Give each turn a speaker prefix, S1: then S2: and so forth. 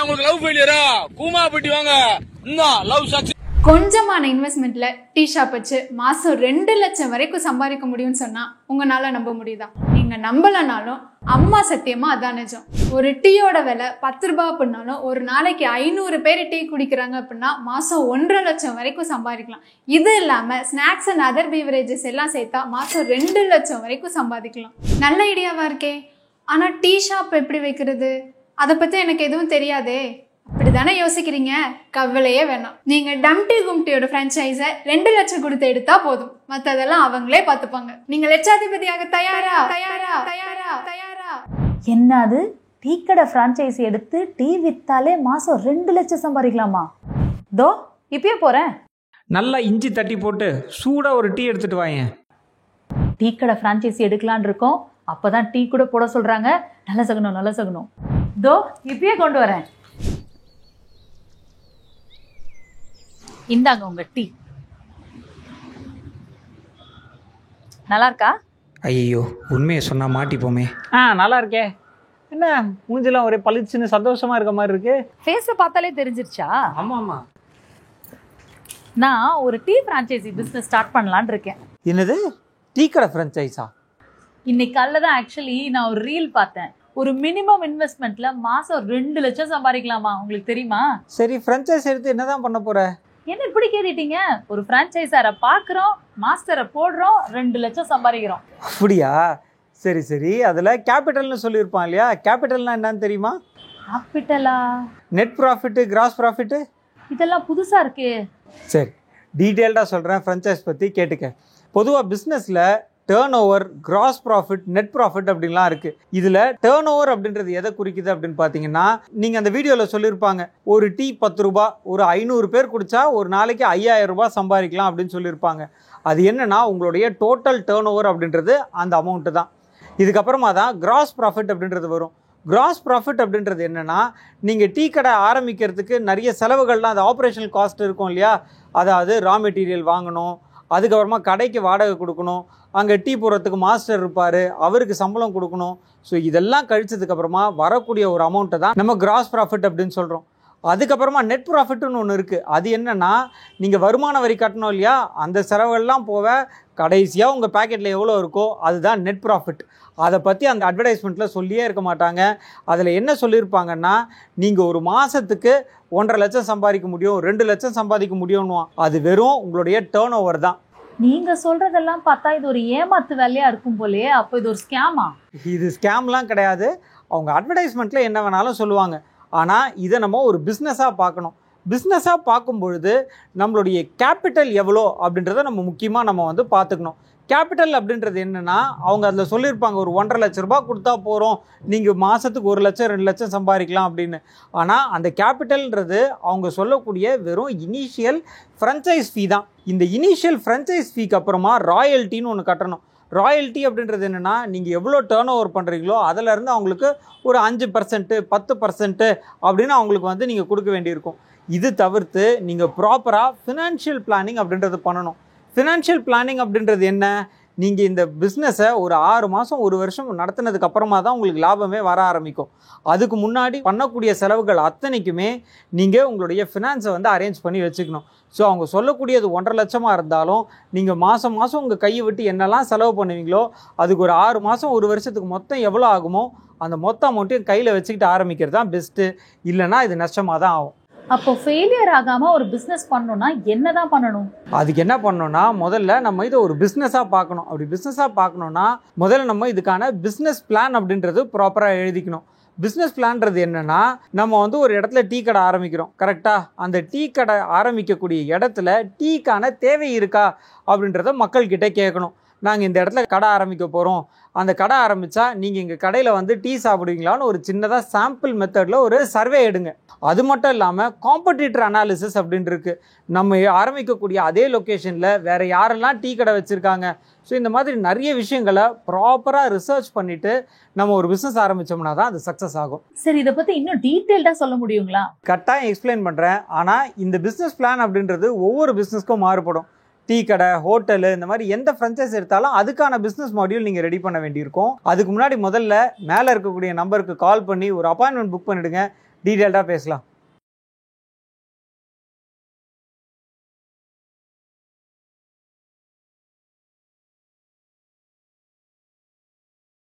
S1: உங்களுக்கு லவ் ஃபெயிலியரா? கூமாப்பட்டி வாங்க, love success.
S2: கொஞ்சமான இன்வெஸ்ட்மெண்ட்ல டீ ஷாப் வச்சு மாசம் 2 லட்சம் வரைக்கும் சம்பாதிக்க முடியும்னு சொன்னா உங்களால நம்ப முடியுதா? நீங்க நம்பலனாலும் அம்மா சத்தியமா அதான் நிஜம். ஒரு டீயோட விலை 10 ரூபாய் அப்படின்னாலும் ஒரு நாளைக்கு 500 பேர் டீ குடிக்கிறாங்க அப்படின்னா மாசம் 1.5 லட்சம் வரைக்கும் சம்பாதிக்கலாம். இது இல்லாம ஸ்நாக்ஸ் அண்ட் அதர் பீவரேஜஸ் எல்லாம் சேர்த்தா மாசம் 2 லட்சம் வரைக்கும் சம்பாதிக்கலாம். நல்ல ஐடியாவா இருக்கே. ஆனா டீ ஷாப் எப்படி வைக்கிறது, அதை பத்தி எனக்கு எதுவும் தெரியாதே அப்படிதானே யோசிக்கிறீங்க? கவலையே வேணாம். நீங்க டம்டி கும்டியோட பிரான்சைஸை 2 லட்சம் கொடுத்து எடுத்தா போதும். மத்ததெல்லாம் அவங்களே பார்த்துப்பாங்க. நீங்க லட்சாதிபதியாக தயாரா? தயாரா? தயாரா? தயாரா?
S3: என்னது, டீ கடை பிரான்சைஸி எடுத்து டீ வித்தாலே மாசம் 2 லட்சம் சம்பாதிக்கலாமா? தோ இப்பயே போறேன்.
S4: நல்லா இஞ்சி தட்டி போட்டு சூடா ஒரு டீ எடுத்துட்டு வாங்க.
S3: டீ கடை பிரான்சைஸி எடுக்கலான் இருக்கோம். அப்பதான் டீ கூட போட சொல்றாங்க. நல்ல சகுனம், நல்ல சகுனம். தோ இப்பயே கொண்டு வரேன். இந்தாங்க உங்க டீ. நல்லா இருக்கா?
S4: ஐயோ, உண்மையை சொன்னா மாட்டிப்போமே. நல்லா இருக்கே. என்ன மூஞ்சிலாம் ஒரே பளிச்சுன்னு சந்தோஷமா இருக்க மாதிரி இருக்கு.
S3: ஃபேஸை பார்த்தாலே தெரிஞ்சிருச்சா?
S4: ஆமா ஆமா.
S3: நான் ஒரு டீ பிரான்சைஸி பிஸ்னஸ் ஸ்டார்ட் பண்ணலான்னு இருக்கேன்.
S4: என்னது, டீ கடை ஃப்ரான்ச்சைஸா?
S3: இன்னைக்கு காலைல தான் ஆக்சுவலி நான் ஒரு ரீல் பார்த்தேன். ஒரு மினிமம் இன்வெஸ்ட்மெண்ட்ல மாசம் 2 லட்சம் சம்பாதிக்கலாமா? உங்களுக்கு தெரியுமா?
S4: சரி, ஃப்ரான்ச்சைஸ் எடுத்து என்னதான் பண்ண போற?
S3: என்ன இப்படி கேட்டுட்டீங்க? ஒரு பிரான்சைஸரை பாக்குறோம், மாஸ்டரை போடுறோம், 2 லட்சம் சம்பாதிக்கிறோம்.
S4: அப்படியா? சரி சரி, அதுல கேபிட்டல்னு சொல்லியிருப்பான் இல்லையா? கேபிட்டல்னா என்னன்னு தெரியுமா?
S3: கேபிட்டலா?
S4: Net profit, gross profit.
S3: இதெல்லாம் புதுசா இருக்கு.
S4: சரி, டீட்டெயில்டாக சொல்கிறேன். ஃப்ரான்ச்சைஸ் பற்றி கேட்டுக்க. பொதுவாக பிஸ்னஸில் turn over, gross profit, net profit அப்படின்லாம் இருக்குது. இதில் டேர்ன் ஓவர் அப்படின்றது எதை குறிக்குது அப்படின்னு பார்த்தீங்கன்னா, நீங்கள் அந்த வீடியோவில் சொல்லியிருப்பாங்க, ஒரு டீ 10 ரூபா, ஒரு 500 பேர் குடித்தா ஒரு நாளைக்கு 5000 ரூபாய் சம்பாதிக்கலாம் அப்படின்னு சொல்லியிருப்பாங்க. அது என்னன்னா உங்களுடைய டோட்டல் டேர்ன் ஓவர் அப்படின்றது அந்த அமௌண்ட்டு தான். இதுக்கப்புறமா தான் கிராஸ் ப்ராஃபிட் அப்படின்றது வரும். கிராஸ் ப்ராஃபிட் அப்படின்றது என்னென்னா, நீங்கள் டீ கடை ஆரம்பிக்கிறதுக்கு நிறைய செலவுகள்லாம், அது ஆப்ரேஷனல் காஸ்ட் இருக்கும் இல்லையா? அதாவது ரா மெட்டீரியல் வாங்கணும், அதுக்கப்புறமா கடைக்கு வாடகை கொடுக்கணும், அங்கே டீ போடுறதுக்கு மாஸ்டர் இருப்பார், அவருக்கு சம்பளம் கொடுக்கணும். ஸோ இதெல்லாம் கழிச்சதுக்கப்புறமா வரக்கூடிய ஒரு அமௌண்ட்டை தான் நம்ம கிராஸ் ப்ராஃபிட் அப்படின்னு சொல்கிறோம். அதுக்கப்புறமா நெட் ப்ராஃபிட்னு ஒன்று இருக்குது. அது என்னென்னா, நீங்கள் வருமான வரி கட்டணும் இல்லையா? அந்த செலவுகள்லாம் போக கடைசியாக உங்கள் பேக்கெட்டில் எவ்வளோ இருக்கோ அதுதான் நெட் ப்ராஃபிட். அதை பற்றி அந்த அட்வர்டைஸ்மெண்ட்டில் சொல்லியே இருக்க மாட்டாங்க. அதில் என்ன சொல்லியிருப்பாங்கன்னா, நீங்கள் ஒரு மாதத்துக்கு 1.5 லட்சம் சம்பாதிக்க முடியும், 2 லட்சம் சம்பாதிக்க முடியும்னுவான். அது வெறும் உங்களுடைய டேர்ன் ஓவர் தான்.
S3: நீங்க சொல்றதெல்லாம் பார்த்தா இது ஒரு ஏமாத்து வேலையா இருக்கும் போலே. அப்போ இது ஒரு ஸ்கேமா?
S4: இது ஸ்கேம்லாம் கிடையாது. அவங்க அட்வர்டைஸ்மெண்ட்டில் என்ன வேணாலும் சொல்லுவாங்க. ஆனால் இதை நம்ம ஒரு பிஸ்னஸாக பார்க்கணும். பிஸ்னஸாக பார்க்கும் பொழுது நம்மளுடைய கேபிட்டல் எவ்வளோ அப்படின்றத நம்ம முக்கியமாக நம்ம பார்த்துக்கணும். கேபிட்டல் அப்படின்றது என்னென்னா, அவங்க அதில் சொல்லியிருப்பாங்க, ஒரு 1.5 லட்ச ரூபா கொடுத்தா போகிறோம், நீங்கள் மாதத்துக்கு 1 லட்சம் 2 லட்சம் சம்பாதிக்கலாம் அப்படின்னு. ஆனால் அந்த கேபிட்டல்ன்றது அவங்க சொல்லக்கூடிய வெறும் இனிஷியல் ஃப்ரான்ச்சைஸ் ஃபீ தான். இந்த இனிஷியல் ஃப்ரான்ச்சைஸ் ஃபீக்கு அப்புறமா ராயல்ட்டின்னு ஒன்று கட்டணும். ராயல்ட்டி அப்படின்றது என்னென்னா, நீங்கள் எவ்வளோ டேர்ன் ஓவர் பண்ணுறீங்களோ அதிலேருந்து அவங்களுக்கு ஒரு 5%, 10% அப்படின்னு அவங்களுக்கு நீங்கள் கொடுக்க வேண்டியிருக்கும். இது தவிர்த்து நீங்கள் ப்ராப்பராக ஃபினான்ஷியல் பிளானிங் அப்படின்றது பண்ணணும். ஃபினான்ஷியல் பிளானிங் அப்படின்றது என்ன? நீங்கள் இந்த பிஸ்னஸை ஒரு 6 மாதம் 1 வருஷம் நடத்தினதுக்கு அப்புறமா தான் உங்களுக்கு லாபமே வர ஆரம்பிக்கும். அதுக்கு முன்னாடி பண்ணக்கூடிய செலவுகள் அத்தனைக்குமே நீங்கள் உங்களுடைய ஃபினான்ஸை அரேஞ்ச் பண்ணி வச்சுக்கணும். ஸோ அவங்க சொல்லக்கூடியது 1.5 லட்சமாக இருந்தாலும் நீங்கள் மாதம் உங்கள் கையை விட்டு என்னெல்லாம் செலவு பண்ணுவீங்களோ அதுக்கு ஒரு 6 மாதம் 1 வருஷத்துக்கு மொத்தம் எவ்வளோ ஆகுமோ அந்த மொத்த அமௌண்ட்டையும் கையில் வச்சுக்கிட்டு ஆரம்பிக்கிறது தான் பெஸ்ட்டு. இல்லைனா இது நஷ்டமாக தான் ஆகும்.
S3: அப்போ ஃபெயிலியர் ஆகாம ஒரு பிசினஸ் பண்ணணும்னா என்னதான் பண்ணணும்?
S4: அதுக்கு என்ன பண்ணணும்னா, முதல்ல நம்ம இதை ஒரு பிஸ்னஸாக பார்க்கணும். அப்படி பிஸ்னஸாக பார்க்கணுன்னா முதல்ல நம்ம இதுக்கான பிஸ்னஸ் பிளான் அப்படின்றது ப்ராப்பராக எழுதிக்கணும். பிஸ்னஸ் பிளான்றது என்னென்னா, நம்ம ஒரு இடத்துல டீ கடை ஆரம்பிக்கிறோம், கரெக்டாக? அந்த டீ கடை ஆரம்பிக்கக்கூடிய இடத்துல டீக்கான தேவை இருக்கா அப்படின்றத மக்கள்கிட்ட கேட்கணும். நாங்கள் இந்த இடத்துல கடை ஆரம்பிக்க போகிறோம், அந்த கடை ஆரம்பித்தா நீங்கள் எங்கள் கடையில் டீ சாப்பிடுவீங்களான்னு ஒரு சின்னதாக சாம்பிள் மெத்தடில் ஒரு சர்வே எடுங்க. அது மட்டும் இல்லாமல் காம்படிட்டர் அனாலிசிஸ் அப்படின்னு இருக்குது. நம்ம ஆரம்பிக்கக்கூடிய அதே லொக்கேஷனில் வேறு யாரெல்லாம் டீ கடை வச்சுருக்காங்க, ஸோ இந்த மாதிரி நிறைய விஷயங்களை ப்ராப்பராக ரிசர்ச் பண்ணிவிட்டு நம்ம ஒரு பிஸ்னஸ் ஆரம்பித்தோம்னா தான் அது சக்ஸஸ் ஆகும்.
S3: சரி, இதை பற்றி இன்னும் டீட்டெயில்டாக சொல்ல முடியுங்களா?
S4: கட்டாயம் எக்ஸ்பிளைன் பண்ணுறேன். ஆனால் இந்த பிஸ்னஸ் பிளான் அப்படின்றது ஒவ்வொரு பிஸ்னஸ்க்கும் மாறுபடும். டீ கடை, ஹோட்டலு, இந்த மாதிரி எந்த ஃப்ரான்ச்சைஸ் எடுத்தாலும் அதுக்கான பிஸ்னஸ் மாடியூல் நீங்கள் ரெடி பண்ண வேண்டியிருக்கும். அதுக்கு முன்னாடி முதல்ல மேலே இருக்கக்கூடிய நம்பருக்கு கால் பண்ணி ஒரு அப்பாயின்மெண்ட் புக் பண்ணிவிடுங்க. டீட்டெயில்டாக பேசலாம்.